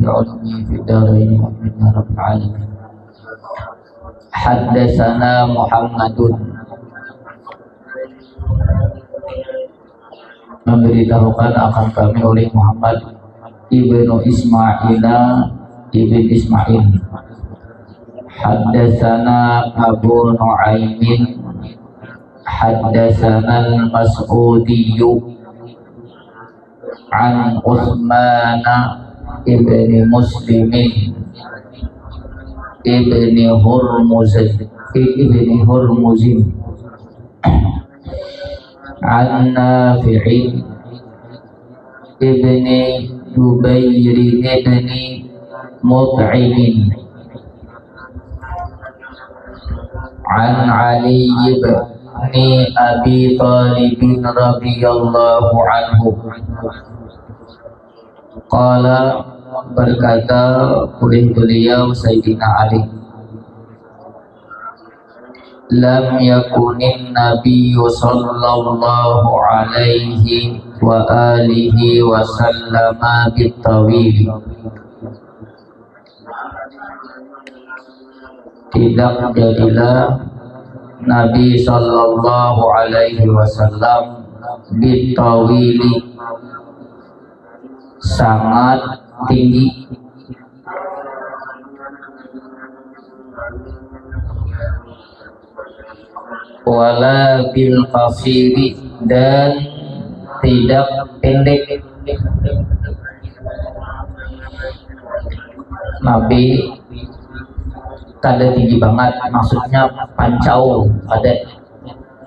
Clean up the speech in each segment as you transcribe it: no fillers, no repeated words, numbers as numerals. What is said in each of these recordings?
بعلمه في الدارين آمين يا رب العالمين. حدثنا محمد memberitahukan akan kami oleh Muhammad ibnu Ismail ibn Ismail. Haddatsana Abu Nu'aimin haddatsana al-Mas'udi an Utsman ibn Muslim ibn Hurmuz an Nafi' ibn Jubair ibn Mut'im an Ali ibn Abi Talib radhiyallahu anhu qala, berkata oleh beliau Sayyidina Ali, lam yakunin nabiyyu sallallahu alaihi wa alihi wa sallama bitawil. Tidak jadilah Nabi sallallahu alaihi wasallam bitawili, sangat tinggi, wala bil qasiri, dan tidak pendek. Nabi kada tinggi banget, maksudnya pancau kada,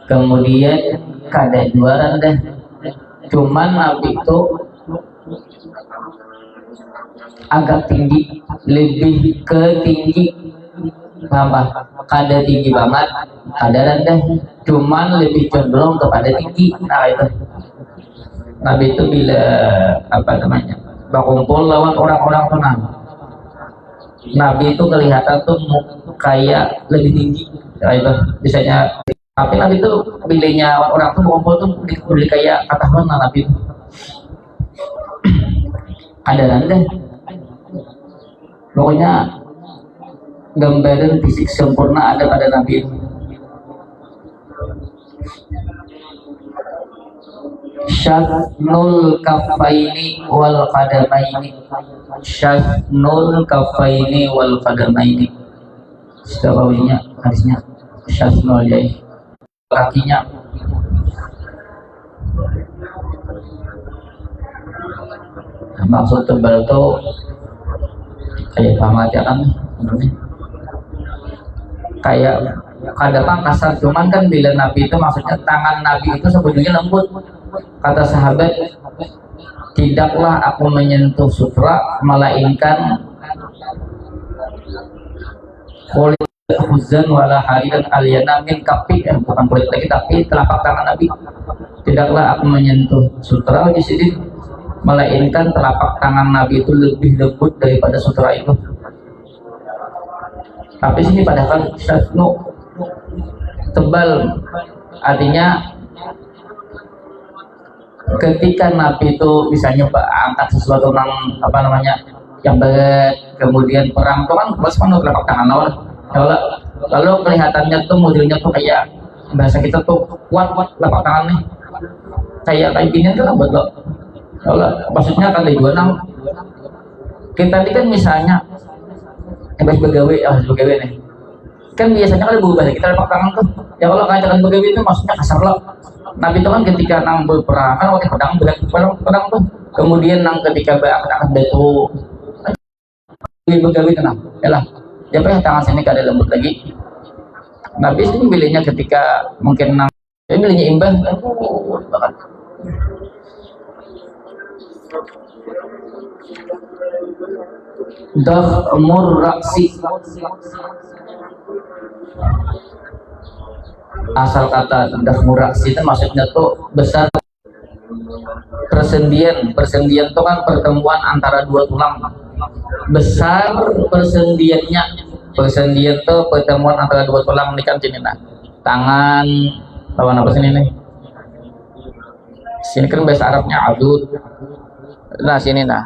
kemudian kada juaran deh, cuman Nabi itu agak tinggi, lebih ke tinggi, apa? Kada tinggi banget, kada rendah, cuman lebih cenderung kepada tinggi. Nah itu Nabi itu bila apa namanya berkumpul lawan orang-orang tenang, Nabi itu kelihatan tuh kayak lebih tinggi. Nah itu biasanya, tapi Nabi itu bilanya orang tuh berkumpul tuh beli kayak kata mana Nabi itu ada rendah. Pokoknya gambaran fisik sempurna ada pada Nabi itu. Syatnul kafaini wal qadamaini, syatnul kafaini wal qadamaini. Setawinya hadisnya syatnul, jadi kakinya. Maksud tebal itu kayak pamat ya kan, kayak kada kasar, cuman kan bila Nabi itu maksudnya tangan Nabi itu sebetulnya lembut. Kata sahabat, tidaklah aku menyentuh sutra melainkan kulit huzan wala haridan aliyana min kapi, bukan kulit lagi tapi telapak tangan Nabi. Tidaklah aku menyentuh sutra di sini melainkan telapak tangan Nabi itu lebih lembut daripada sutra itu. Tapi sini padahal syasnu tebal, artinya ketika Nabi itu misalnya angkat sesuatu yang apa namanya yang berat, kemudian perang itu kan bos penuh telapak tangan awal, lalu kelihatannya tuh modelnya tuh kayak bahasa kita tuh kuat telapak tangannya kayak gini tuh buat lo. Kalau maksudnya kan dari 26 kita ini kan misalnya habis begawe nih kan biasanya kalau berubah kita telapak tangan tuh ya, kalau kayak begawe itu maksudnya kasar lo. Nabi itu kan ketika nang berperang kan waktu pedang tuh, kemudian nang ketika berangkat itu begawe tenang ya lah, ya tangan sini kada lembut lagi. Nabi sini milihnya ketika mungkin nang milihnya imbang banget. Dakhmur raksi, asal kata dakhmur raksi itu maksudnya tuh besar. Persendian itu kan pertemuan antara dua tulang, besar persendiannya. Persendian tuh pertemuan antara dua tulang ini kan sini nah, tangan lawan apa sini nih, sini kan bahasa Arabnya adud, nah sini nah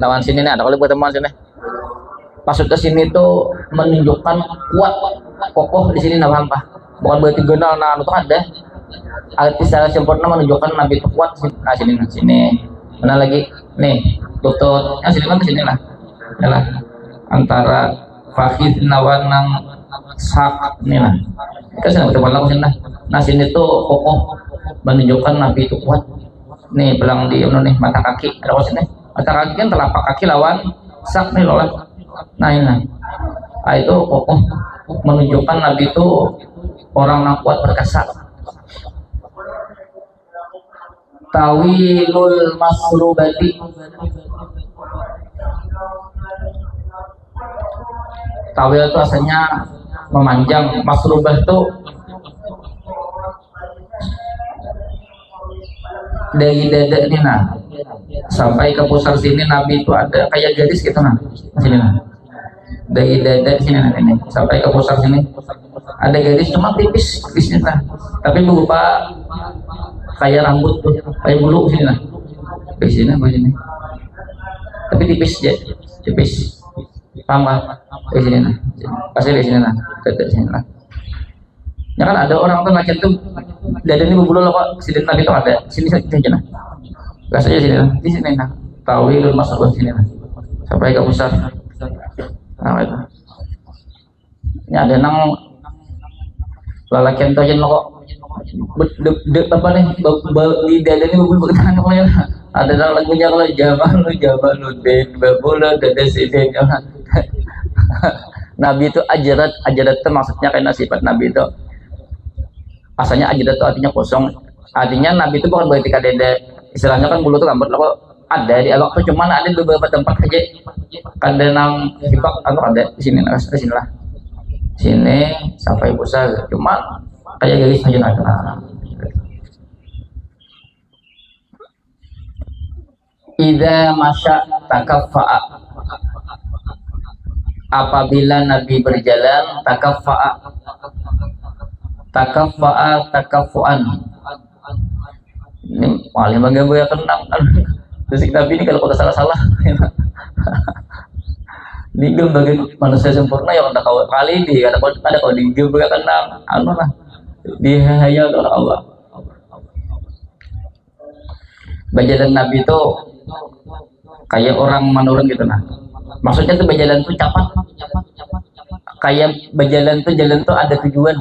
lawan sini nih, ada kalau pertemuan sini. Maksud ke sini tuh menunjukkan kuat, kokoh di sini, nah paham pak? Bukan berarti genal, nah itu ada. Arti secara sempurna menunjukkan Nabi itu kuat. Nah sini, nah sini. Mana lagi? Nih, lutut. Nah sini kan ke sini lah. Yalah. Antara fakih nawan nang sak ini lah. Kan sini bertemuan lah sini lah. Nah sini tuh kokoh menunjukkan Nabi itu kuat. Nih belang di nih mata kaki. Ada apa sini? Mata kaki kan telapak kaki lawan sak nih loh. Nah ini. Nah itu kokoh menunjukkan Nabi itu orang yang kuat perkasa. Tawilul masrubati, tawil itu asalnya memanjang, masrubah itu dari dada ini nah sampai ke pusar sini Nabi itu ada kayak garis gitu nah sini nah dari dada sini nah ini sampai ke pusar sini ada garis cuma tipis garisnya nah tapi berupa kayak rambut tuh kayak bulu sini nah di sini tapi tipis ya tipis paham nggak di sini nah pasti di sini nah dada sini nah ya kan ada orang tuh macam tuh dada ini berbulu loh kok sini tadi tuh ada sini saja nah gas aja sini nah di sini nah tawilul masuk ke sini nah sampai ke pusar nah itu ini ada nang lalakian tuh aja kok apa nih di dada ini berbulu bertahan kok ya ada nang lagunya kalau jaman lu den babula dada sini Nabi itu ajarat itu maksudnya karena sifat Nabi itu asalnya ajarat itu artinya kosong, artinya Nabi itu bukan berarti kadede istilahnya kan bulu itu rambut lo kok ada di alok tuh cuman ada di beberapa tempat aja kadang nang hibak atau ada di sini lah sini sampai pusat cuma kayak garis aja nah idza masya takaffa'a, apabila Nabi berjalan takaffuan. Ini paling bagaimana gue kenang terus Nabi ini kalau kota salah di bagian manusia sempurna yang ada kali di ada kalau di gue kenang anu lah dihayal oleh Allah. Berjalan Nabi itu kayak orang menurun gitu nah maksudnya tuh berjalan tuh cepat kayak berjalan tuh ada tujuan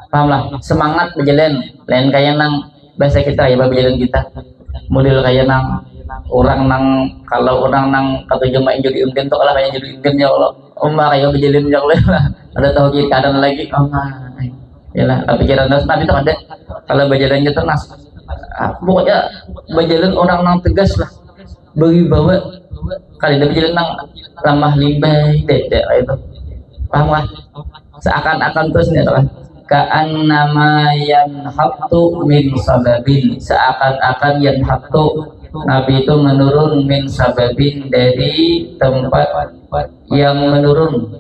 paham lah semangat berjalan lain kayak nang bahasa kita ya berjalan kita model kayak nang orang nang kalau orang nang kata jemaah jadi unggen tuh kalau kayak jadi unggen ya Allah kayak berjalan ya Allah ada tahu kiri kanan lagi ya lah pikiran Nabi itu ada kalau berjalannya tuh nas pokoknya berjalan orang nang tegas lah berwibawa kali dia berjalan nang lamah limbai dede itu paham lah seakan-akan terus nih lah ka'annama yanhattu min sababin seakan-akan yanhattu Nabi itu menurun min sababin dari tempat yang menurun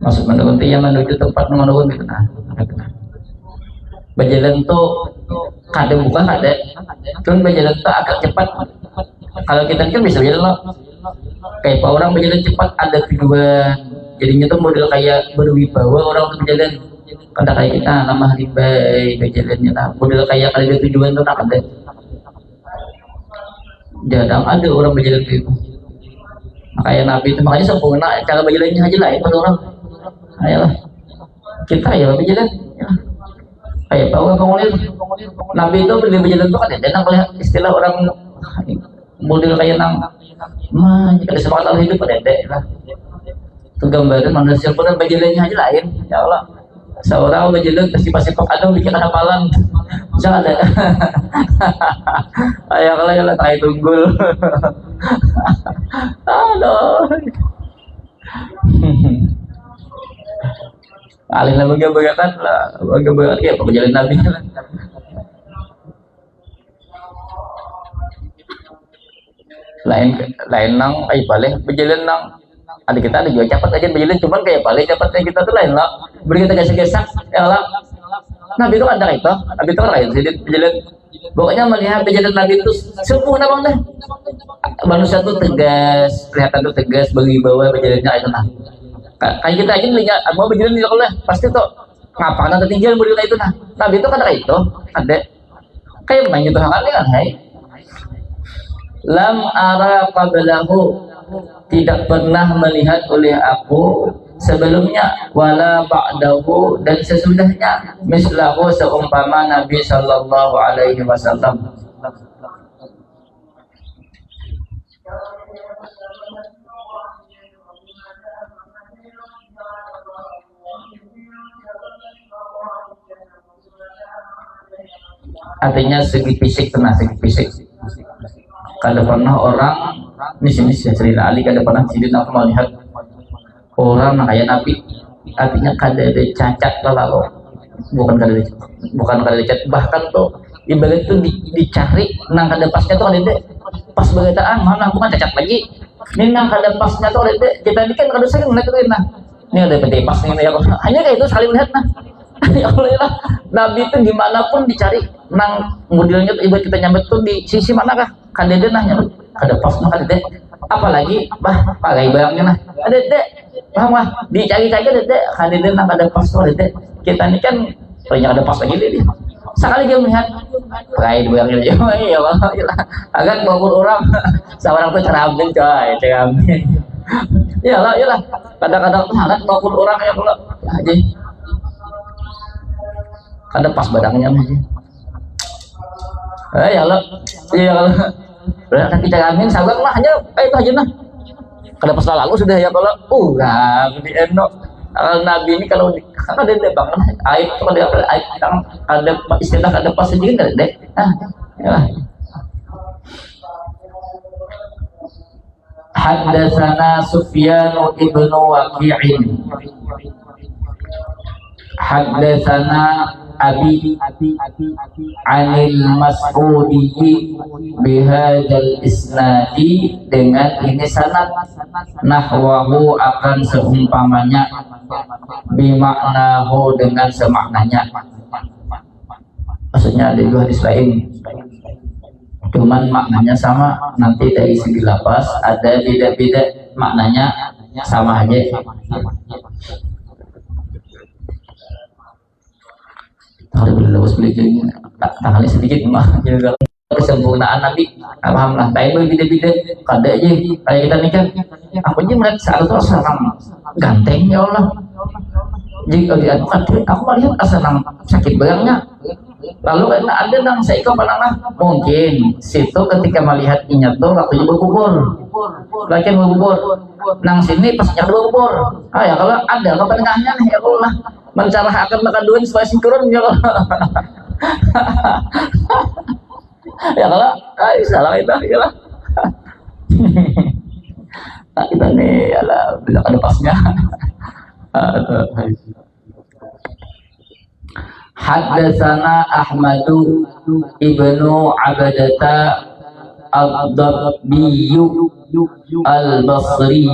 maksud menurun itu yang menuju tempat menurun gitu nah berjalan tuh kadang bukan ada cuman berjalan tuh agak cepat kalau kita kan bisa berjalan loh kayak orang berjalan cepat ada tujuan jadinya tuh model kayak berwibawa orang tuh berjalan kata kayak kita nama ribai berjalannya lah model kayak kalau ada tujuan tuh tak ada jarang ada orang berjalan gitu makanya Nabi itu makanya sempurna cara berjalannya aja lah itu orang ayolah kita ya berjalan ya. Kayak tahu kamu lihat Nabi itu berjalan tuh kan ya jangan melihat istilah orang model kayak nang ada semangat hidup pada lah itu gambaran manusia pun berjalannya aja lain ya Allah seorang berjalan tersipak-sipak ada bikin hafalan bisa ada ayo kalau ya lah tunggul aduh alih lah bagaimana lah bagaimana ya berjalan Nabi lah lain nang balik berjalan nang ada kita ada juga cepat aja berjalan cuman kayak balik cepatnya kita tuh lain lah beri kita gesek-gesek ya lah Nabi itu ada itu Nabi itu kan lain jadi berjalan Pokoknya melihat kejadian Nabi itu sempurna banget. Manusia tuh tegas, kelihatan tuh tegas, berwibawa kejadiannya itu nah. Kayak kita aja melihat mau berjalan di Allah pasti tuh ngapain atau tinggal berjalan itu nah. Nabi itu kan itu ada kayak main itu hal kan hai. Lam ara qablahu, tidak pernah melihat oleh aku sebelumnya, wala ba'dahu, dan sesudahnya, mislahu, seumpama Nabi sallallahu alaihi wasallam. Artinya segi fisik, segi fisik. Kada pernah orang ini sini cerita Ali, kada pernah cerita aku melihat orang kayak Nabi, artinya kada ada cacat lalu bukan kada ada cacat, bahkan tuh ibarat tuh dicari nang kada pasnya tuh ada pas bergetaan mana bukan cacat lagi, ini nang kada pasnya tuh ada kita ini kan kada sering melihat itu nah ini ada peti pas nih ya, hanya kayak itu sekali melihat nah ya Allah ya, Nabi itu dimanapun dicari nang modelnya tuh ibarat kita nyambut tuh di sisi mana kah kada ada nah nyambut kada pas nah kada ada, apalagi pakai barangnya nah ada deh paham lah dicari-cari deh kada ada nang kada pas tuh ada kita ini kan banyak ada pas lagi deh sekali dia melihat pakai barangnya ya Allah ya agak bawa orang seorang tuh cara ambil coy cara ambil ya lah kadang-kadang sangat bawa orang ya kalau aja kada pas badangnya aja ya Allah iya kalau berarti kita amin sabar lah hanya itu aja nah kada pas lalu sudah ya kalau di enok Nabi ini kalau ada banget aib kalau dia aib ada istilah kada pas sedikit kada deh ya Haddatsana Sufyan ibnu Waqi'in Haddatsana Abi Anil Mas'udi bihadzal isnadi, dengan ini sanad, nahwahu akan seumpamanya, bimaknahu dengan semaknanya. Maksudnya ada dua hadis lain, cuman maknanya sama, nanti dari segi lafaz ada beda-beda, maknanya sama aja. Harus berlebus belajar tanggalnya sedikit mah juga kesempurnaan Nabi paham lah tapi beda-beda kada aja kayak kita nih kan aku aja melihat saat itu senang ganteng ya Allah jika lihat aku melihat senang sakit belakangnya lalu karena ada nang saya kepala mungkin situ ketika melihat inya tuh waktunya berkubur lagi berkubur nang sini pasnya berkubur ya kalau ada kepentingannya nih ya Allah mencari akan makan duit supaya sinkron ya Allah ya kalau salah itu ya lah kita nih ya lah bisa ada pasnya. Haddatsana Ahmadu ibnu Abadata ad-Dabbi al-Basri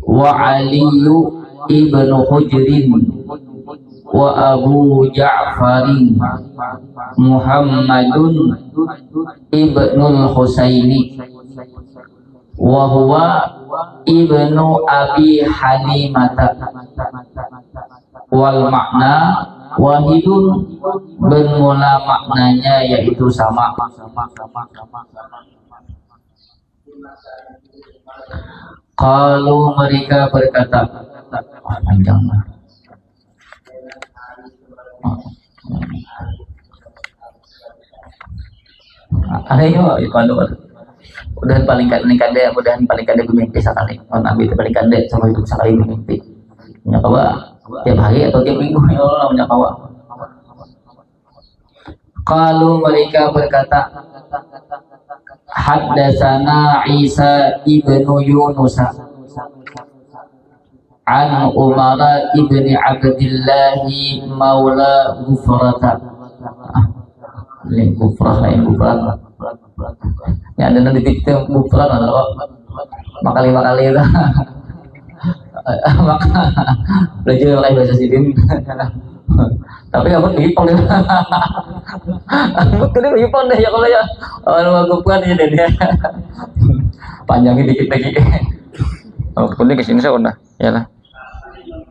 wa Ali ibnu Hujrin wa Abu Ja'farin Muhammadun ibnul Husaini wa huwa ibnu Abi Halimata wal makna wahidun, bermula maknanya yaitu sama. Kalau mereka berkata panjang ayo itu udah paling kade bermimpi sekali Nabi itu paling kade sama hidup sekali bermimpi punya kawa tiap hari atau tiap minggu ya Allah punya kawa. Kalau mereka berkata haddatsana Isa ibnu Yunus an Umar ibni Abdillah maula Gufrata Gufrah ya ada nanti titik Gufrah makali itu maka belajar pakai bahasa sidin Tapi kamu diipong deh. Aku kena diipong deh ya kalau ya. Kalau aku bukan ya deh dia. Panjangin dikit lagi. Oh, kuning ke sini saya udah. Ya lah.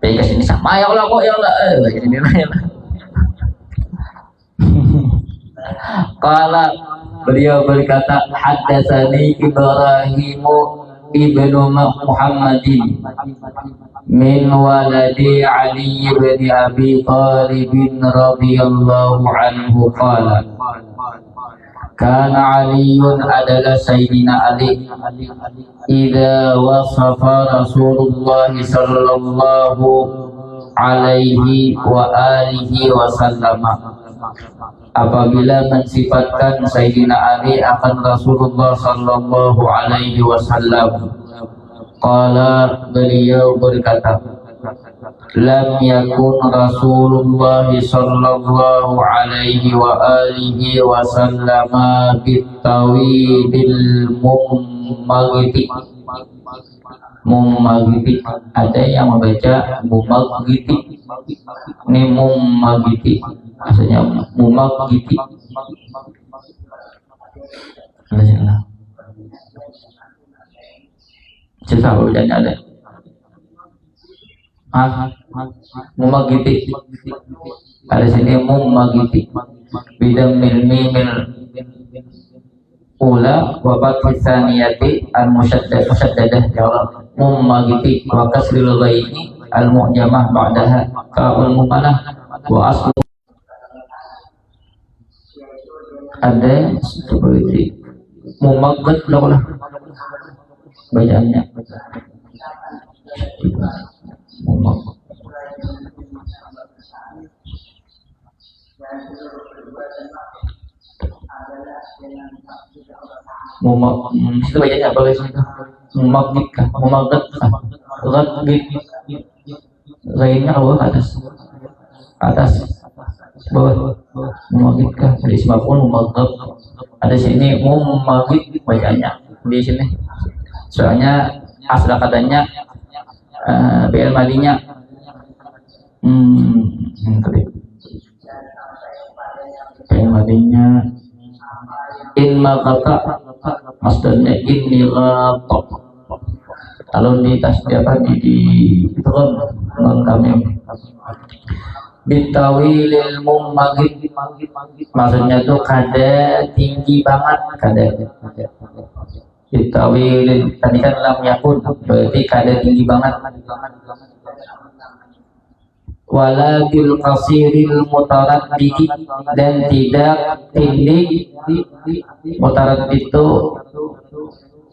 Tapi ke sini sama ya Allah kok ya Allah. Ke sini lah ya lah. Kalau beliau berkata haddatsani Ibrahimu ibnu Muhammadin min waladi Ali bin Abi Thalib radhiyallahu anhu qala kana Aliun adalah Sayyidina Ali idza wasafa Rasulullah sallallahu alaihi wa alihi wasallam apabila mensifatkan Sayyidina Ali akan Rasulullah sallallahu alaihi wasallam qala beliau berkata lam yakun Rasulullah sallallahu alaihi wa alihi wasallam bitawidil mummagiti ada yang membaca mummagiti ini mummagiti maksudnya mummagiti cerita apa bacanya ada mummagiti ada sini mummagiti bidang mil ula wa fathis saniyati al musyaddadah ya Allah mummagiti wa kasril ghaini al mu'jamah ba'daha ka'ul muqalah wa aslu ada seperti mummaggat lah bacaannya mummaggat itu bacanya apa guys itu mumaggit kah mumaggat kah ghadgit lainnya bawah atas bawah mumaggit kah dari sebabun mumaggat ada sini mumaggit bacanya di sini soalnya asal katanya BL madinya tadi BL madinya in makata maksudnya ini laptop kalau di tasbih apa di itu kan non kami bitawilil mummagit maksudnya tuh kada tinggi banget kada bitawilil tadi kan lam yakun berarti kada tinggi banget wala bil qasiril mutaraddid dan tidak pendek mutaraddid itu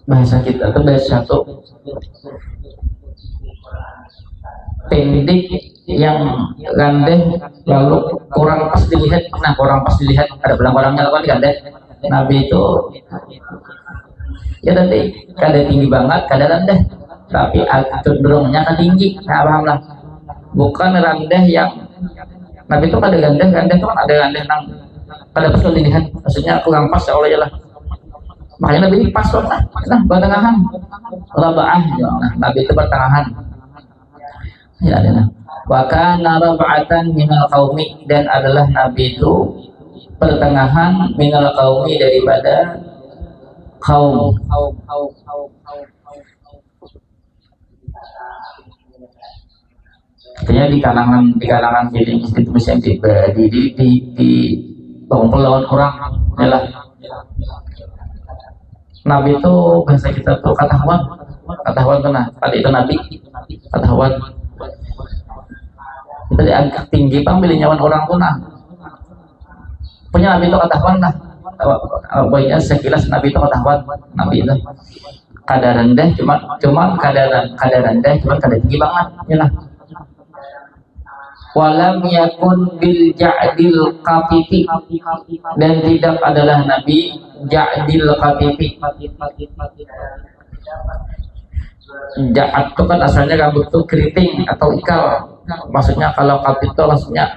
bahasa kita itu bahasa satu pendek yang gandeng lalu kurang pas dilihat kurang pas dilihat ada belang-belangnya kan gandeng Nabi itu ya tadi kada tinggi banget kada rendah tapi cenderungnya kan tinggi paham lah bukan rendah yang Nabi itu kada gandeng itu kan ada gandeng yang kada pas dilihat maksudnya kurang pas ya Allah ya lah makanya Nabi ini pas lah pertengahan rabaah ya Nabi itu pertengahan ya ada wa kana rab'atan minal qaumi dan adalah Nabi itu pertengahan minal qaumi daripada kaum artinya di kalangan jadi institusi yang di lawan orang adalah Nabi itu bahasa kita tuh katahuan kena pada itu Nabi katahuan kita diangkat tinggi pambilih nyawan orang pun punya Nabi itu katahuan lah baiknya sekilas Nabi itu katahuan Nabi itu kadar rendah cuma kadar rendah cuma kadar tinggi banget ya lah walam yakun bil ja'dil qatiti dan tidak adalah Nabi ja'dil qatiti ja'ad itu kan asalnya rambut itu keriting atau ikal maksudnya kalau qatit itu maksudnya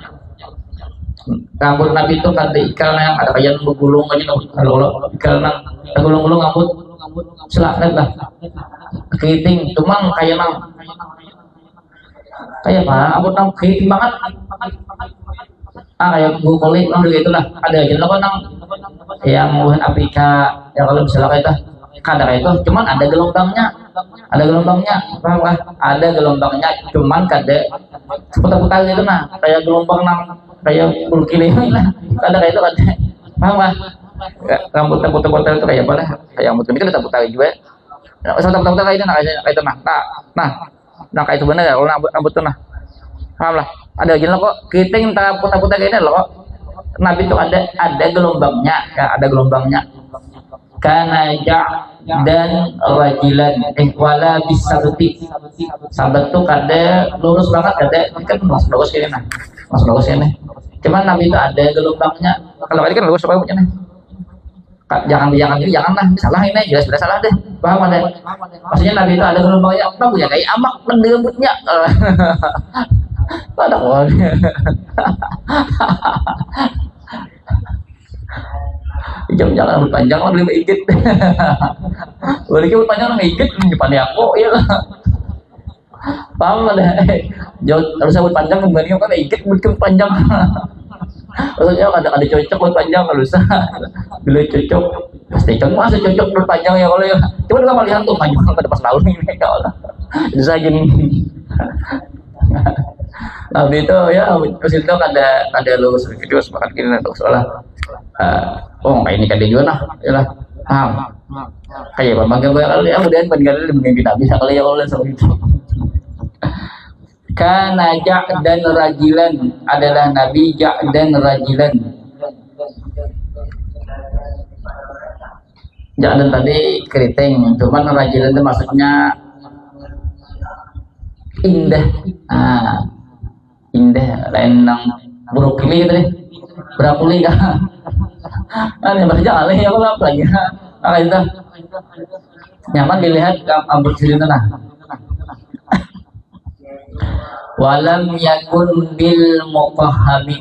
rambut Nabi itu kan ada ikal yang ada kayak bergulung aja kalau ikal yang tergulung-gulung rambut selakret lah keriting cuma kayak apa rambut nang keriting banget kayak gua kulit kan gitu lah ada aja lah nang yang bukan Afrika yang kalau misalnya kayak itu kadang itu cuman ada gelombangnya paham kah ada gelombangnya cuman kada seputar-putar gitu nah kayak gelombang nang kayak bulu kili lah kada kayak itu kada paham kah rambutnya putar-putar itu kayak apa lah kayak rambut ini kan putar juga putar-putar kayak itu nah kayak itu nah kayak itu bener ya kalau rambut tuh nah paham lah ada gini loh kok keriting tak putar-putar kayak ini loh kok Nabi itu ada gelombangnya ya ada gelombangnya karena dan wajilan wala bisabti sabat tuh kada lurus banget kada kan mas bagus ini nah mas bagus ini cuman Nabi itu ada gelombangnya kalau ini kan lurus apa punya nih jangan lah salah ini jelas sudah salah deh paham ada maksudnya Nabi itu ada gelombangnya apa punya kayak amak rambutnya ada kok jam-jam rambut panjang lah beli ikit boleh rambut panjang lah ikit depan aku ya lah paham lah jauh harus rambut panjang kembali kan ikit rambut panjang maksudnya ada cocok rambut panjang kalau usah bila cocok pasti masih cocok rambut panjang ya kalau ya cuma juga melihat tuh panjang pada pas lalu ini kalau bisa gini Nabi itu ya terus itu ada lulus terus makan gini untuk soalnya kayak ini kan dia juga nah ya lah kayak bangga gue kali ya kemudian peninggalan mungkin kita bisa kali ya oleh seperti itu karena dan rajilan adalah Nabi dan rajilan dan tadi keriting cuman rajilan itu maksudnya indah indah lain nang brokoli gitu deh brokoli kan yang baca alih ya kalau lagi itu nyaman dilihat rambut sini nah walam yakun bil mutahhami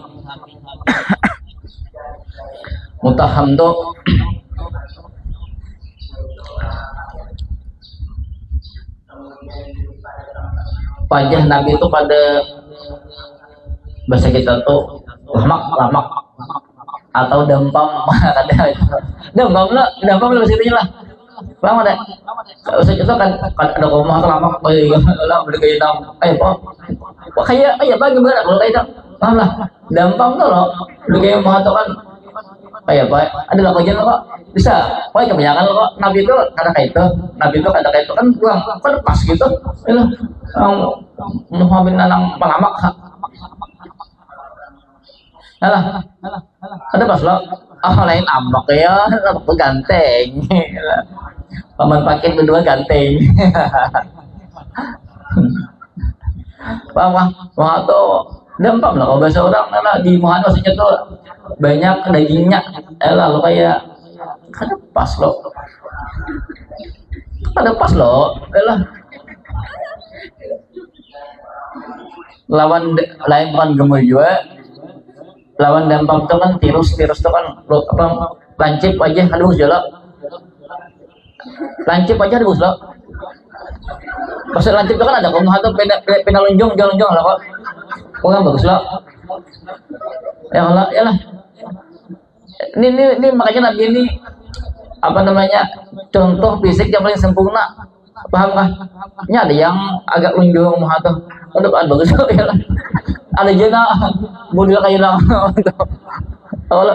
mutahham tuh wajah Nabi itu pada bahasa kita tuh lamak atau dempam dempam lo sini lah paham ada usah itu kan ada koma atau lamak lah berkait kayak bagi berat kalau kayak itu paham lah dempam tuh lo berkait mengatakan kayak apa ada lah kajian lo kok bisa pokoknya kebanyakan lo kok Nabi itu kata kayak itu kan kurang kan pas gitu ya Muhammad nanang palamak Alah, ada pas lo, lain ambak ya, aku ganteng, paman paket berdua ganteng, wah tuh dempam lah kalau bahasa orang, lah di Muhammad maksudnya tuh banyak dagingnya, lah lo kayak, ada pas lo, lah lawan lain bukan gemuk juga. Lawan dampak itu kan tirus itu kan apa lancip aja aduh jala lancip aja aduh lo maksud lancip itu kan ada kamu atau pena lonjong lah kok kurang bagus lo ya lah ini makanya Nabi ini apa namanya contoh fisik yang paling sempurna paham kah? Ini ada yang agak lonjong atau udah bagus ya lah ada jena model kayak lang kalau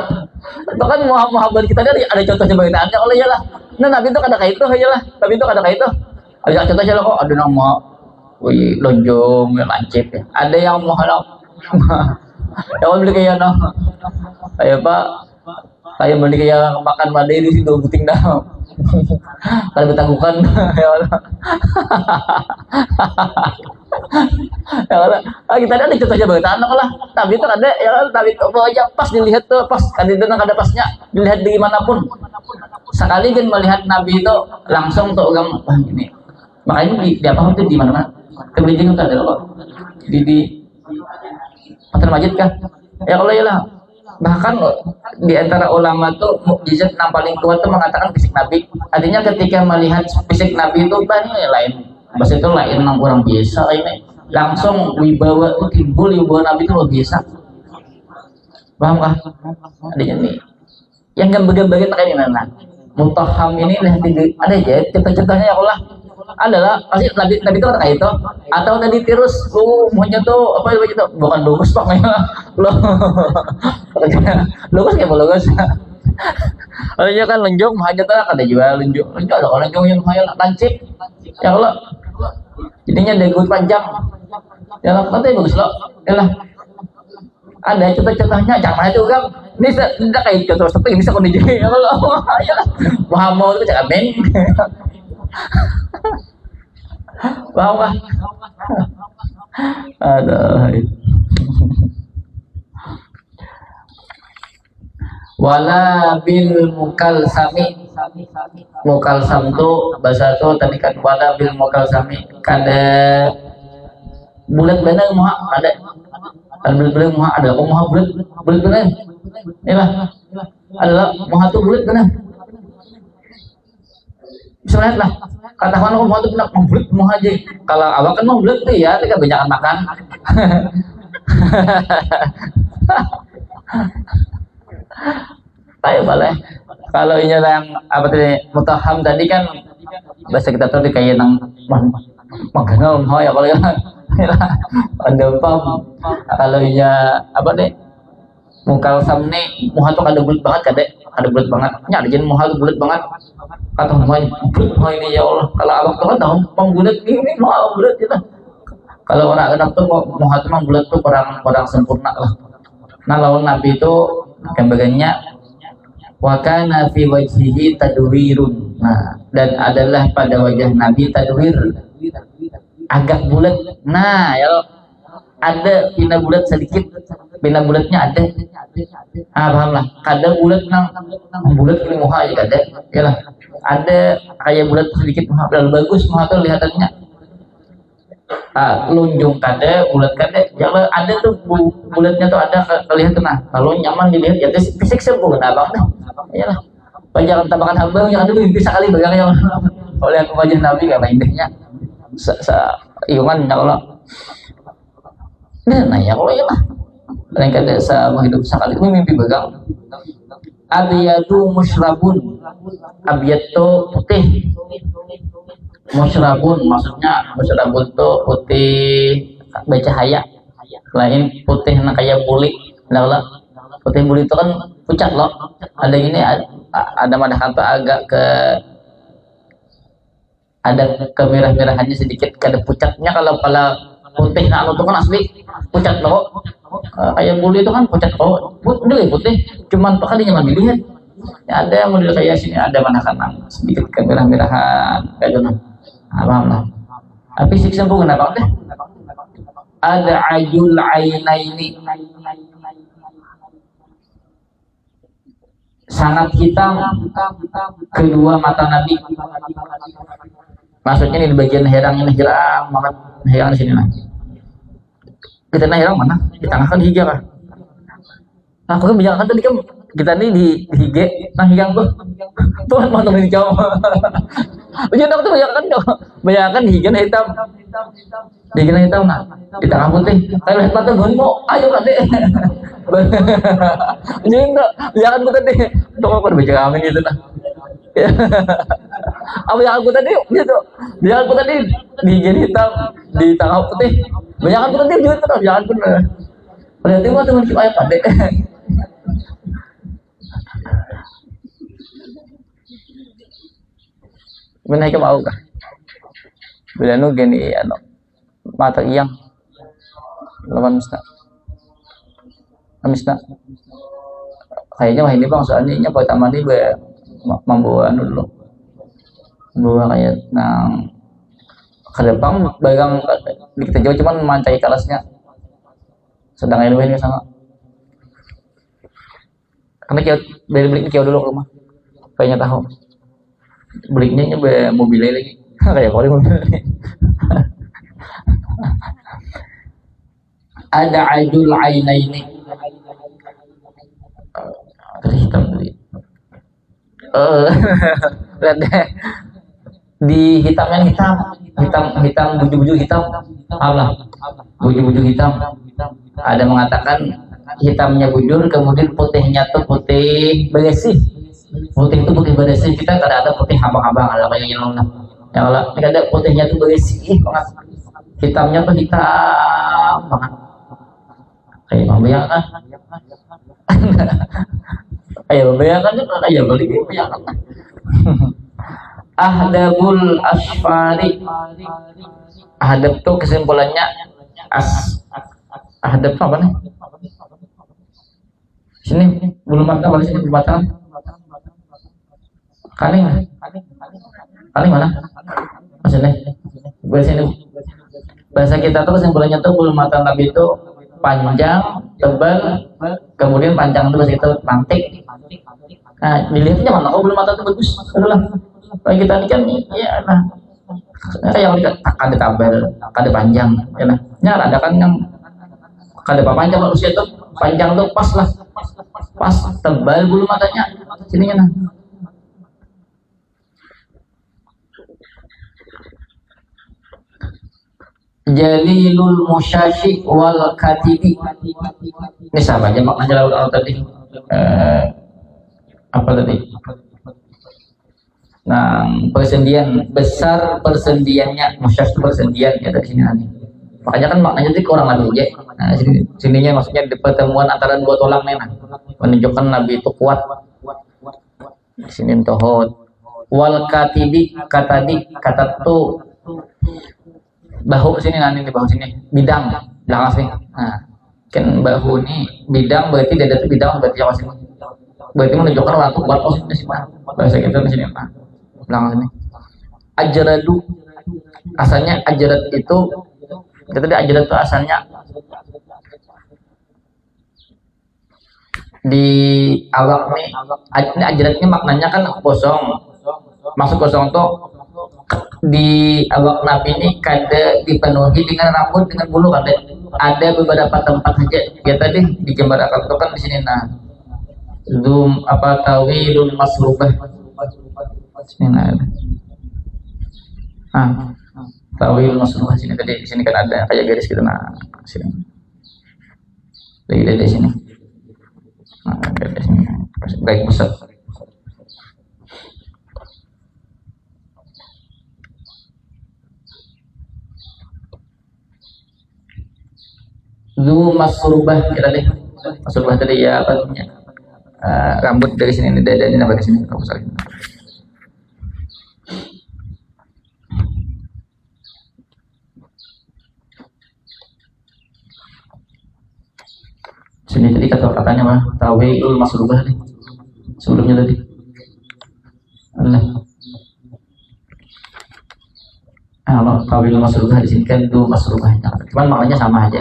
bahkan Muhammad kita ada contoh sebagai oleh ya lah nah Nabi itu ada kayak itu ya lah Nabi itu ada kayak itu ada contoh aja kok ada nama lonjong lancip ya ada yang mau halal yang beli kayak kayak apa kayak beli kayak makan badai di situ buting dah kalau bertanggungan ya Allah ya Allah kita ada contohnya bagaimana lah tapi itu ada ya tapi aja pas dilihat tuh pas kan itu ada pasnya dilihat dimanapun sekali kan melihat Nabi itu langsung tuh orang ini makanya di apa itu di mana kebencian itu ada kok di Pasar Majid kah ya Allah ya lah bahkan di antara ulama tuh mukjizat yang paling kuat tuh mengatakan fisik Nabi artinya ketika melihat fisik Nabi itu banyak lain bahasa itu lain yang orang biasa ini langsung wibawa itu timbul wibawa Nabi itu luar biasa Paham kah? Adanya nih yang gambar-gambar kita kayak gimana? Mutaham ini ada aja contoh-contohnya ya Allah adalah pasti nabi itu kayak itu atau tadi tirus maunya tuh apa itu bukan lugus pak lo lugus kayak lugus kalau kan lenjong hanya tuh ada jual lenjong ada kalau lenjong yang mahal lancip ya Allah jadinya dagu panjang ya Allah nanti bagus lo ya lah ada contoh-contohnya jangan itu kan ini tidak kayak contoh seperti bisa kondisi ya Allah ya mau itu jangan beng paham kah? Aduh. Wala bil mukalsam tuh bahasa tuh tadi kan wala bil mukalsami kada bulat benar muha ada bulat benar muha ada kok muha bulat benar inilah adalah muha tuh bulat benar bisa lihat lah katakan aku mau tuh nak membulat mau aja kalau awak kan mau bulat tuh ya tidak banyak makan tayo boleh kalau ini yang apa tadi mutaham tadi kan bahasa kita tuh kayak nang maganal mau ya kalau ya ada pam kalau ya apa deh mukal samne muha tuh kada bulat banget kada bulat banget nyari jen muha tuh bulat banget kata muha ini ya Allah kalau abang tuh tahu pembulat ini mau bulat kita kalau orang anak tuh muha tuh bulat tuh kurang sempurna lah nah lawan nabi itu gambarannya wa kana fi wajhihi tadwirun nah dan adalah pada wajah nabi tadwir agak bulat nah ya ada pina bulat sedikit pina bulatnya ada paham lah kadang bulat nang bulat ini muha aja ada ya lah ada kayak bulat sedikit muha bagus muha tuh lihatannya lunjung kada bulat kada jangan ada tuh bulatnya tuh ada kelihatan nah kalau nyaman dilihat ya fisik sempurna abang dah ya lah panjangan tabakan hamba yang ada bisa kali bagang yang oleh aku wajah nabi gak indahnya iungan ya Allah nah ya Allah ya lah lain kada sama hidup sekali ini mimpi bagang abiyatu musyrabun abiyat tuh putih musyrabun maksudnya musyrabun tuh putih bercahaya lain putih nah kayak bulik lah putih bulik itu kan pucat loh ada ini ada madahan tuh agak ke ada kemerah-merahannya sedikit kada pucatnya kalau putih nah itu kan asli pucat loh kayak bulu itu kan pucat putih cuman tuh kali nyaman dilihat ya, ada yang model kayak sini ada mana kanan sedikit kemerah-merahan kayak gitu paham lah tapi siksa pun kenapa deh ada ajul ainaini sangat hitam kedua mata nabi maksudnya di bagian herang ini hirang banget herang di sini lah kita herang mana di tengah kan higa kan aku kan bilang kan tadi kan kita nih di hige nah higang tuh tuh mata ini jauh ujian aku tuh bayangkan di higa hitam di higa hitam nah di tengah putih kalau lihat mata gunmo ayo kan deh ujian tuh bayangkan aku tadi tuh aku udah bicara amin gitu nah apa yang aku tadi gitu yang aku tadi di higa hitam di tengah putih bayangkan aku tadi juga terus jangan pun berarti mah teman kita ayo pandai Benar ke mau kah? Bila nu gini ano mata iyang lawan misna kayaknya mah ini bang soalnya ini pertama ini membawa anu dulu membawa kayak nang ke depan bagang kita jauh cuman mancai kelasnya sedang ini sama karena kita dari beli kiau dulu ke rumah kayaknya tahu belinya nyoba mobilnya lagi kayak kali mobil ada ajul ainaini hitam lihat deh di hitamnya hitam buju-buju hitam Allah buju-buju hitam ada mengatakan hitamnya bujur, kemudian putihnya tuh putih bersih. Putih itu putih bersih, kita kadang ada putih abang-abang, ada kayak yang lah. Ya kalau ada putihnya tuh bersih banget, hitamnya tuh hitam banget. Kayak membayangkan, kayak membayangkan itu kayak beli membayangkan. Ahdabul asfari, ahdab tuh kesimpulannya ahdab tuh apa nih? Sini bulu mata, balik sini bulu mata. Kaling mana? Kaling mana? Maksudnya, bahasa kita tuh kesimpulannya tuh bulu mata Nabi itu panjang, tebal, kemudian panjang terus itu mantik. Nah, dilihatnya mana? Oh, bulu mata itu bagus. Adalah. Kalau kita ini kan, ya, nah, kayak yang ada tabel, ada panjang, ya lah. Nyala ada kan yang ada panjang manusia itu panjang tuh pas lah, pas tebal bulu matanya, sininya nah. Jalilul musyashi wal katibi. Ini sama aja maknanya laut tadi. Apa tadi? Nah, persendian besar, persendiannya musyash itu persendian ya dari sini nanti. Makanya kan maknanya itu kurang lebih aja. Nah, sininya maksudnya di pertemuan antara dua tulang nih, menunjukkan Nabi itu kuat. Di sini tohod. Wal katibi kata tu bahu sini nanti di bahu sini bidang belakang sini. Nah, kan bahu ini bidang berarti dada itu bidang berarti apa sini? Berarti menunjukkan orang itu kuat posisinya sih mah. Bahasa kita di sini apa? Belakang sini. Ajradu asalnya ajrad itu kita di ajrad itu asalnya di awak nih. Ini ajradnya maknanya kan kosong. Maksud kosong tuh di awak Nabi ini kada dipenuhi dengan rambut dengan bulu kada. Ada beberapa tempat saja. Ya tadi digambarkan itu kan di sini nah. Zoom apa tawilul masrubah. Sini nah. Tawil masrubah sini tadi, di sini kan ada kayak garis gitu nah. Sini. Dari sini. Nah, dari sini. Baik pusat. Zu masrubah kita deh. Masrubah tadi ya apa namanya? Rambut dari sini, dada ini sampai ke sini. Sini tadi kata-katanya mah tawilul masrubah nih. Sebelumnya tadi. Allah. Allah tawilul masrubah di sini kan du masrubah. Cuman maknanya sama aja.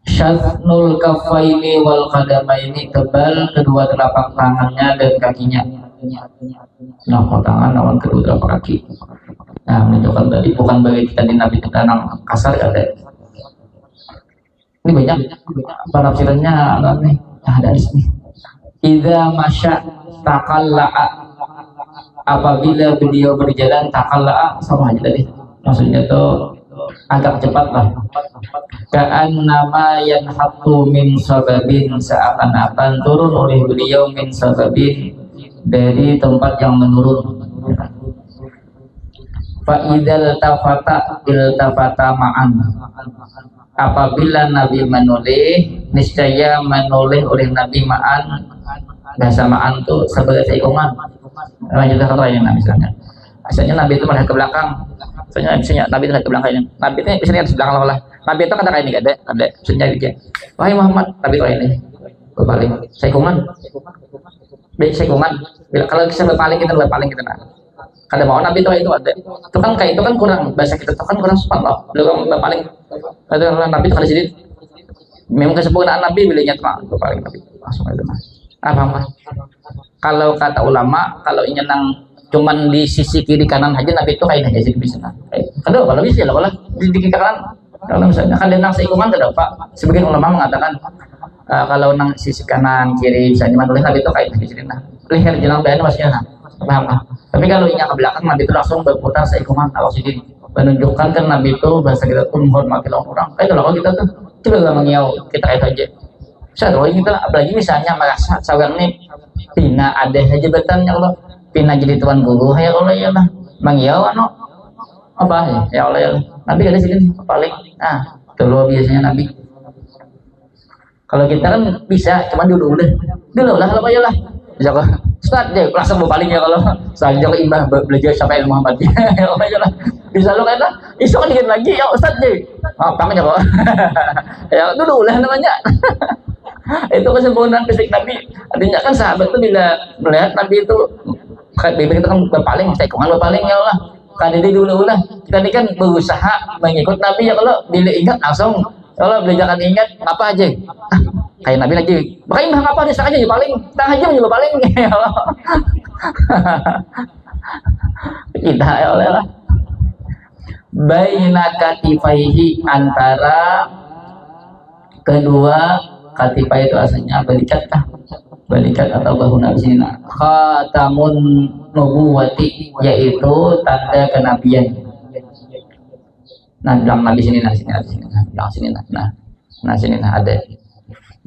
Syatnul kafaini wal qadamaini, tebal kedua telapak tangannya dan kakinya. Telapak tangan lawan kedua telapak kaki. Nah, menunjukkan tadi bukan bagi kita di Nabi kita yang kasar ada. Ini banyak penafsirannya nih. Ada di sini. Idza masya taqalla'a, apabila beliau berjalan taqalla'a sama aja tadi. Maksudnya tuh agak cepat lah. Ka'annama yanhattu min sababin, seakan-akan turun oleh beliau min sababin, dari tempat yang menurun. Fa'idal tafata iltafata ma'an, apabila Nabi menoleh, niscaya menoleh oleh Nabi ma'an. Bahasa ma'an itu sebagai seikungan. Lanjutkan kata yang misalnya. Asalnya Nabi itu melihat ke belakang. Misalnya Nabi itu melihat ke belakang. Nabi itu misalnya di belakang lah. Nabi itu kata kayak ini ada. Misalnya dia. Wahai Muhammad, Nabi itu kayak ini. Berpaling. Seikungan. Baik seikungan. Kalau kita berpaling kita nah. Kada mau Nabi itu ada. Itu kan kayak itu kan kurang, bahasa kita itu kan kurang sopan loh. Belum berpaling. Kalau Nabi itu kada sedih. Memang kesempurnaan Nabi bilangnya tuh berpaling Nabi. Langsung aja mas. Apa? Kalau kata ulama, kalau ingin nang cuman di sisi kiri kanan aja Nabi itu kayak aja sih bisa. Kalau bisa lah di kiri kanan. Kalau misalnya kan nang seikungan tidak Pak. Sebagian ulama mengatakan kalau nang sisi kanan kiri misalnya Nabi itu kayak aja sih nah. Leher jelang badan maksudnya nah. Paham? Tapi kalau ingin ke belakang Nabi itu langsung berputar seikungan awak sini. Menunjukkan kan Nabi itu bahasa kita tuh menghormati orang. Kayak kalau kita tuh coba mengiau kita kayak aja. Saya kita apalagi misalnya merasa seorang nih pina ada jabatan ya Allah, pina jadi tuan guru ya Allah ya lah, manggil ano apa ya Allah ya Allah. Nabi ada sini paling dulu biasanya Nabi. Kalau kita kan bisa, cuman dulu lah apa ya lah. Bisa kok Ustaz deh langsung berpaling ya kalau selanjutnya imbah belajar sampai ilmu Muhammad ya Allah ya lah. Bisa lo kata iso dikit lagi ya Ustaz deh. Apa aja kok. Ya dulu lah namanya. Itu kesempurnaan fisik Nabi. Artinya kan sahabat itu bila melihat Nabi itu kita kan berpaling, sekungan berpaling ya Allah. Kan ini dulu lah. Kita ini kan berusaha mengikut Nabi ya kalau bila ingat langsung. Kalau bila jangan ingat apa aja. Kayak Nabi lagi. Makanya apa dia aja paling. Tang aja juga paling ya Allah. Kita ya Allah. Baina katifaihi antara kedua katifai itu asalnya balikat atau bahu Nabi sini khatamun nubuwati yaitu tanda kenabian. Nah bilang Nabi sini ada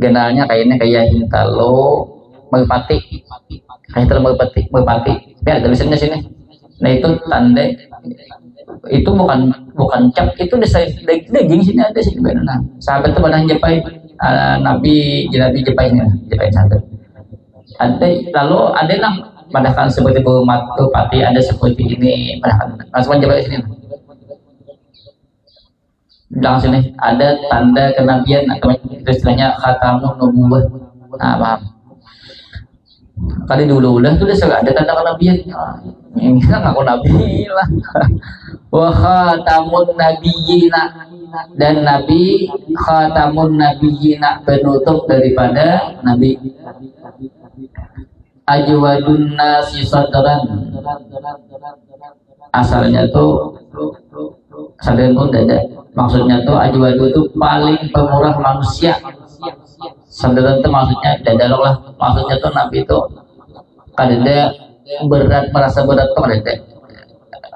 genalnya kayaknya kayak hintalo merpati ya ada tulisannya sini. Nah itu tanda itu bukan cap, itu daging sini ada sih benar. Sahabat itu pada jepai Nabi jepai sahabat. Ada lalu ada lah padahal seperti batu pati ada seperti ini padahal langsung jepai sini. Bilang sini ada tanda kenabian atau istilahnya khatamun nubuwah. Nah paham. Kali dulu udah tuh udah ada tanda kenabian. Ini kan ngaku nabi lah. Wa khatamun nabiyina, dan nabi khatamun nabiyina penutup daripada nabi. Ajwadun nasi sadran, asalnya tuh sadran pun ada, maksudnya tuh ajwadu itu paling pemurah manusia. Sadran itu maksudnya dadalok lah, maksudnya tuh nabi itu kadang berat, merasa berat tuh kadang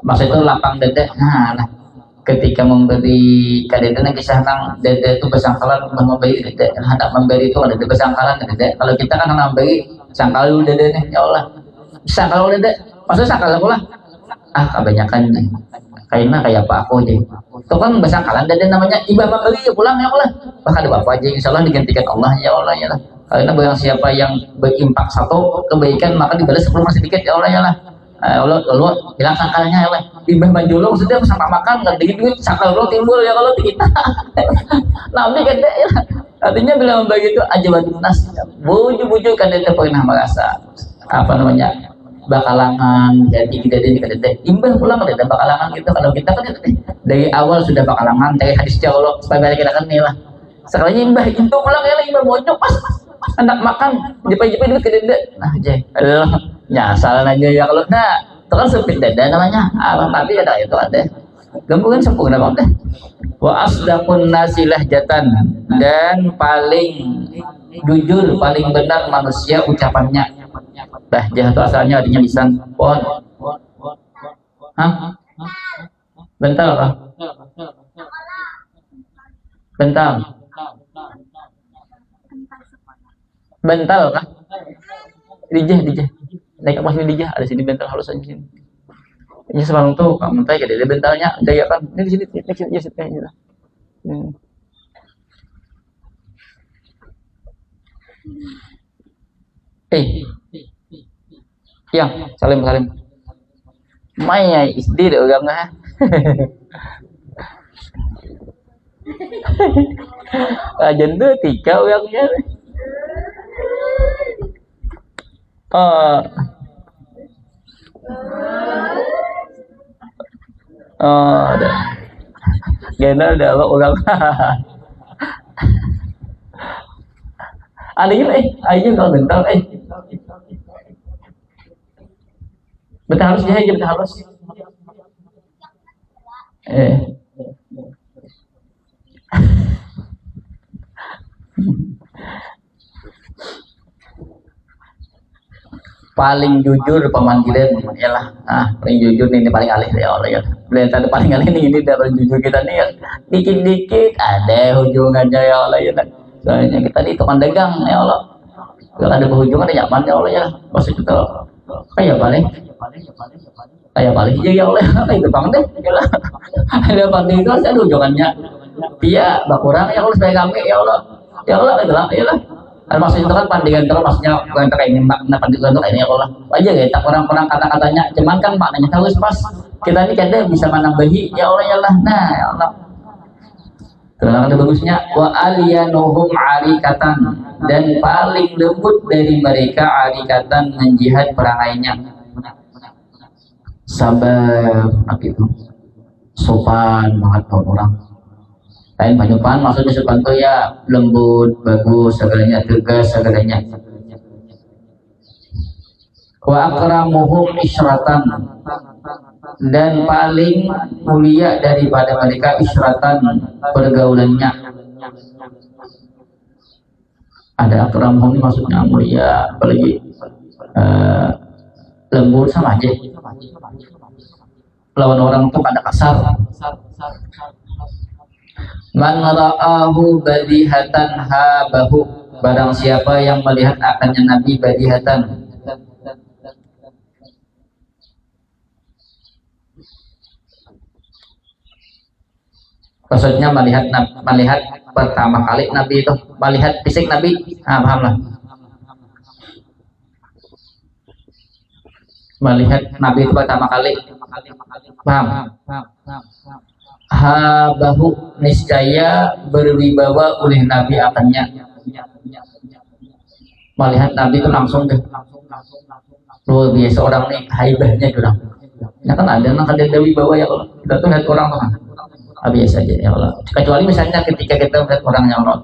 maksud itu lapang dada. Nah ketika memberi kadang kisah tentang dada itu bersangkalan memberi dada, hendak memberi itu ada bersangkalan dada. Kalau kita kan hendak memberi sangkal dulu dada nih ya Allah, sangkal dada maksudnya sangkal apa lah kebanyakan nih kayaknya kayak apa aku aja itu kan bersangkalan dada namanya ibadah memberi ya pulang ya Allah, bahkan ada apa aja insya Allah digantikan Allah ya Allah ya Allah. Karena barang siapa yang berimpak satu kebaikan maka dibalas 10 masih sedikit ya Allah ya Allah. Allah bilang sangkalnya ya Allah. Ibah banjolo maksudnya sangka makan nggak dikit sangkal lo timbul ya kalau kita. Nabi kan ya. Artinya bila membagi itu ajwabun nas. Buju-buju kan dia pernah merasa apa namanya bakalangan jadi tidak ada imbah pulang ada bakalangan gitu. Kalau kita kan dari awal sudah bakalangan dari hadis Allah supaya kita kan nih lah. Sekalinya imbah itu pulang ya imbah bonyok pas anak makan jepai-jepai dulu tidak. Nah aja adalah nyasar aja ya kalau itu kan sempit dada namanya tapi ada itu ada gabungan sempurna banget. Wa asdaqun nasilah jatan, dan paling jujur paling benar manusia ucapannya. Lahjah itu asalnya artinya lisan. Pohon bentar kah? Bentar kah? Dijah naik masih dijah ada sini bentar halus aja sini. Ini sebelum tuh kamu tanya ada bentarnya jaya kan ini di sini next kayaknya. Yang salim Maya istri deh orang nggak? Ajan tuh 3 orangnya. Ada. General dah orang. Ada juga ayo kalau bentar bentar harus dia aja bentar harus paling jujur pemanggilan ialah paling jujur ini paling alih ya Allah ya. Beliau tadi paling alih ini paling jujur kita nih ya. Dikit-dikit ada hubungannya ya Allah ya. Soalnya kita di tukang dagang ya Allah. Kalau ada berhubungan ada nyaman ya Allah ya. Maksud kita kayak paling ya Allah itu bang deh ya ada pandai itu saya tujuannya dia bakurang ya Allah supaya kami ya Allah itu lah ya lah maksudnya itu kan pandingan terus maksudnya bukan kayak ini makna pandingan itu kayak ini ya Allah aja ya tak orang-orang kata-katanya cuman kan maknanya harus pas kita ini kadang bisa menambahi ya Allah ya Allah nah ya Allah terus ada bagusnya wa aliyanuhum arikatan dan paling lembut dari mereka arikatan menjihad perangainya sabar gitu sopan banget orang lain banyak maksudnya sopan tuh ya lembut bagus segalanya tegas segalanya wa akramuhum isyratan dan paling mulia daripada mereka isyratan pergaulannya ada akramuhum maksudnya mulia apalagi lembut sama aja lawan orang itu pada kasar man ra'ahu badihatan habahu barang siapa yang melihat akannya Nabi badihatan maksudnya melihat pertama kali Nabi itu melihat fisik Nabi paham lah melihat Nabi itu pertama kali paham habahu niscaya berwibawa oleh Nabi akannya melihat Nabi itu langsung deh luar biasa orang nih haibahnya orang ya kan ada wibawa ya Allah kita tuh lihat orang tuh biasa aja ya Allah kecuali misalnya ketika kita melihat orangnya Allah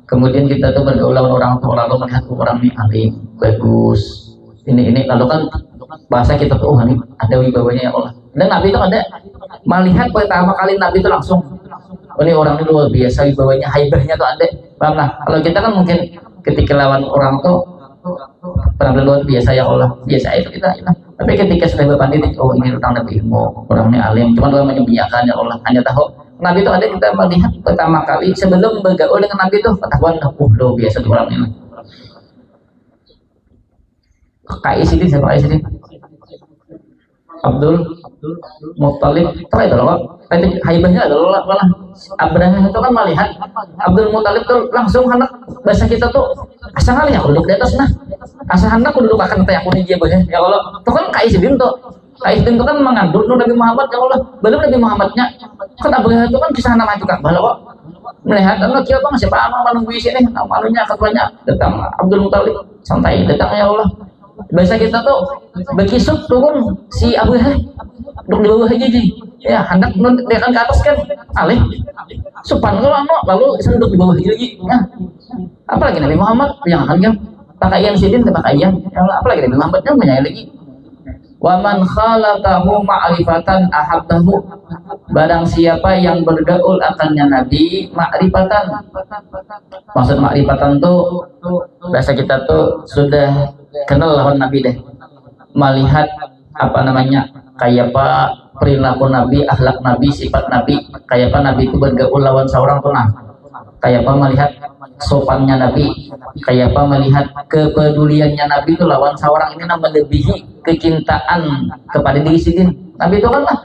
kemudian kita tuh bergaul dengan orang tuh lalu melihat orang ini alim bagus ini lalu kan bahasa kita tuh ini ada wibawanya ya Allah dan Nabi itu ada melihat pertama kali Nabi itu langsung ini orang itu luar biasa wibawanya haibahnya tuh ada paham lah kalau kita kan mungkin ketika lawan orang tuh pernah luar biasa ya Allah biasa itu kita ya. Tapi ketika sudah berpandit oh ini orang Nabi ilmu orang ini alim cuma orang menyembunyikan ya Allah hanya tahu Nabi itu ada kita melihat pertama kali sebelum bergaul dengan Nabi itu ketahuan luar biasa tuh orang ini kayak sini siapa kayak sini Abdul Muttalib itu loh itu haibahnya adalah malah Abraham itu kan melihat Abdul Muttalib tuh langsung anak bahasa kita tuh asal kali ya duduk di atas nah asal anak duduk akan tanya aku nih ya Allah itu kan kayak sini tuh kan mengandung Nabi Muhammad ya Allah belum Nabi Muhammadnya kan Abraham itu kan kisah nama juga bahwa melihat anak kira bang siapa amal menunggu sini malunya ketuanya datang Abdul Muttalib santai datang ya Allah bahasa kita tuh berkisuk turun si Abu Hurairah duduk di bawah aja ya hendak dia kan ke atas kan alih sopan lalu duduk di bawah lagi ya apalagi Nabi Muhammad yang akan pakaian sidin pakaian apalagi Nabi Muhammad yang banyak lagi wa man khalatahu ma'rifatan ahabbahu barang siapa yang bergaul akannya Nabi ma'rifatan maksud ma'rifatan tuh bahasa kita tuh sudah kenal lawan Nabi deh melihat apa namanya kayak apa perilaku Nabi akhlak Nabi sifat Nabi kayak apa Nabi itu bergaul lawan seorang tuh nah kayak apa melihat sopannya Nabi kayak apa melihat kepeduliannya Nabi itu lawan seorang ini melebihi kecintaan kepada diri sendiri Nabi itu kan lah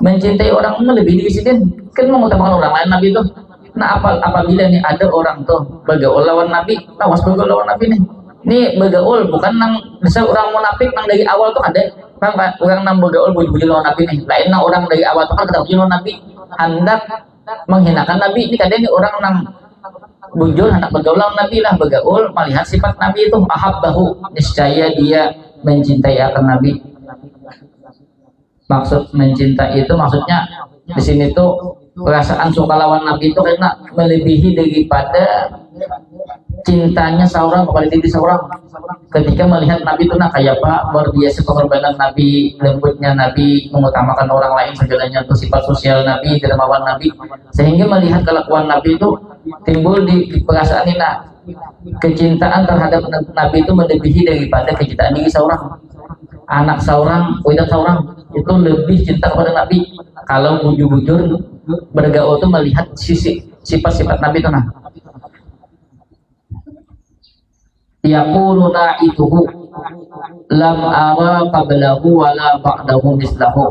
mencintai orang melebihi diri sendiri kan mengutamakan orang lain Nabi itu nah apabila nih ada orang tuh bergaul lawan Nabi awas bergaul lawan Nabi nih ini bergaul bukan nang bisa orang munafik nang dari awal tuh ada orang nang bergaul bujul lawan Nabi nih lain nang orang dari awal tuh kan ketemu lawan Nabi hendak menghinakan Nabi ini kadang ini orang nang bujul hendak bergaul lawan Nabi lah bergaul melihat sifat Nabi itu ahabbahu niscaya dia mencintai akan Nabi maksud mencintai itu maksudnya di sini tuh perasaan suka lawan Nabi itu karena melebihi daripada cintanya seorang kepada diri seorang ketika melihat Nabi itu nah kayak apa luar biasa pengorbanan Nabi lembutnya Nabi mengutamakan orang lain segalanya itu sifat sosial Nabi dermawan Nabi sehingga melihat kelakuan Nabi itu timbul di perasaan ini nah kecintaan terhadap Nabi itu melebihi daripada kecintaan diri seorang anak seorang wanita seorang itu lebih cinta kepada Nabi kalau bujur-bujur bergaul itu melihat sisi sifat-sifat Nabi itu nah yaqulu na'ituhu lam ara qablahu wala ba'dahu mislahu.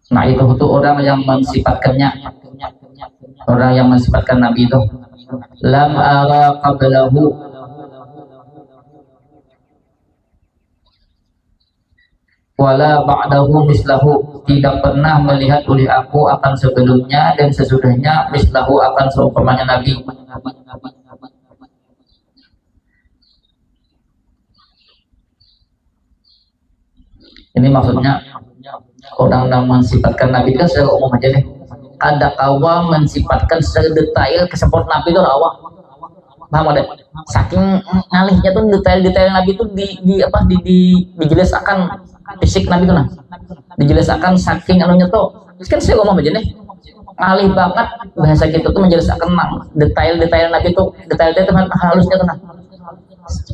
Nah itu orang yang mensifatkannya, orang yang mensifatkan Nabi itu lam ara qablahu wala ba'dahu mislahu, tidak pernah melihat oleh aku akan sebelumnya dan sesudahnya mislahu akan seumpamanya Nabi. Ini maksudnya orang yang mensifatkan Nabi itu kan secara umum aja deh. Kada kawa mensifatkan secara detail kesempurnaan Nabi itu rawa. Paham ada? Saking ngalihnya tuh detail-detail Nabi itu dijelaskan fisik Nabi itu nah. Dijelaskan saking anunya tuh. Kan saya ngomong aja deh. Ngalih banget bahasa kita tuh menjelaskan detail-detail Nabi itu, detail-detail halusnya tuh nah.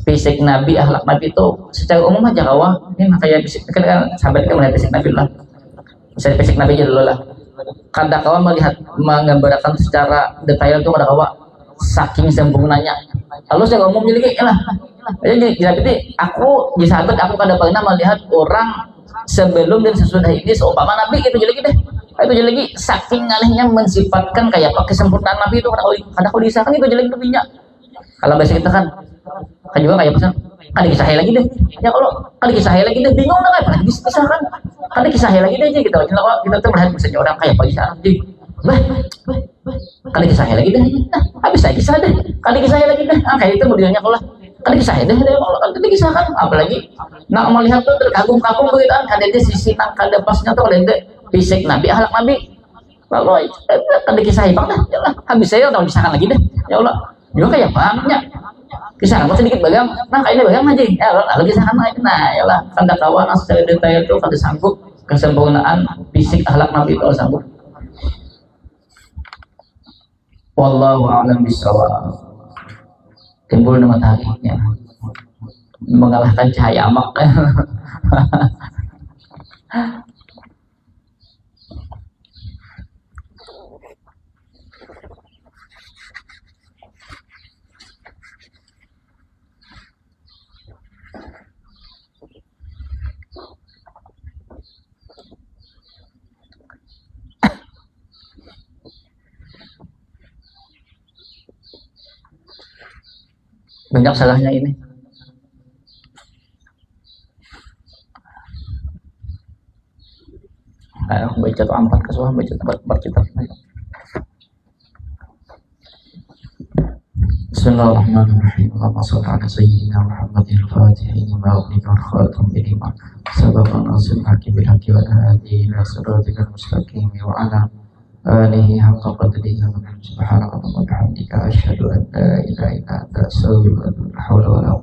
Fisik Nabi, akhlak Nabi itu secara umum aja rawa. Ini makanya fisik kan sahabat kan melihat fisik Nabi lah. Misalnya fisik Nabi aja dulu lah. Kada kawa melihat menggambarkan secara detail itu kada kawa saking sempurnanya. Lalu saya ngomong jadi lah. Jadi aku di sahabat aku kada pernah melihat orang sebelum dan sesudah ini seumpama Nabi itu jadi deh. Itu jadi lagi saking ngalihnya mensifatkan kayak apa kesempurnaan Nabi itu kada kau disahkan itu jadi lebihnya. Kalau bahasa kita kan juga kayak pesan kan dikisahkan lagi deh ya, kalau kan dikisahkan lagi deh bingung lah kan disahkan kan dikisahkan lagi deh aja gitu. Kita tuh melihat misalnya orang kayak apa disahkan deh kan dikisahkan lagi deh nah habis saya kisah deh kan dikisahkan lagi deh kayak itu modelnya kalau kan dikisahkan deh kalau kan dikisahkan apalagi nak melihat tuh terkagum-kagum begitu kan ada sisi nak kada pasnya tuh ada fisik Nabi, akhlak Nabi lalu kan dikisahkan bang ya lah habis saya udah disahkan lagi deh ya Allah juga kayak banyak kisah aku sedikit bagang, nah kayaknya bagang aja ya lalu kisahkan lagi, nah ya lah kada kawan secara detail itu kada sanggup kesempurnaan fisik akhlak Nabi itu sanggup. Wallahu a'lam bishawab. Timbul nama mataharinya mengalahkan cahaya amak. Banyak salahnya ini. Ayo baca tuh 4 kesuah baca tempat kita. Bismillahirrahmanirrahim. Allahumma shalli ala sayyidina Muhammadin al-Fatih lima ughliqa wal-khatim lima sabaqa nasir hakim bil haqi wa hadi ila siratikal mustaqim wa ala alihi haqqa qadrihi wa subhanaka wa bihamdika asyhadu an la ilaha illa anta astaghfiruka wa atubu ilaik.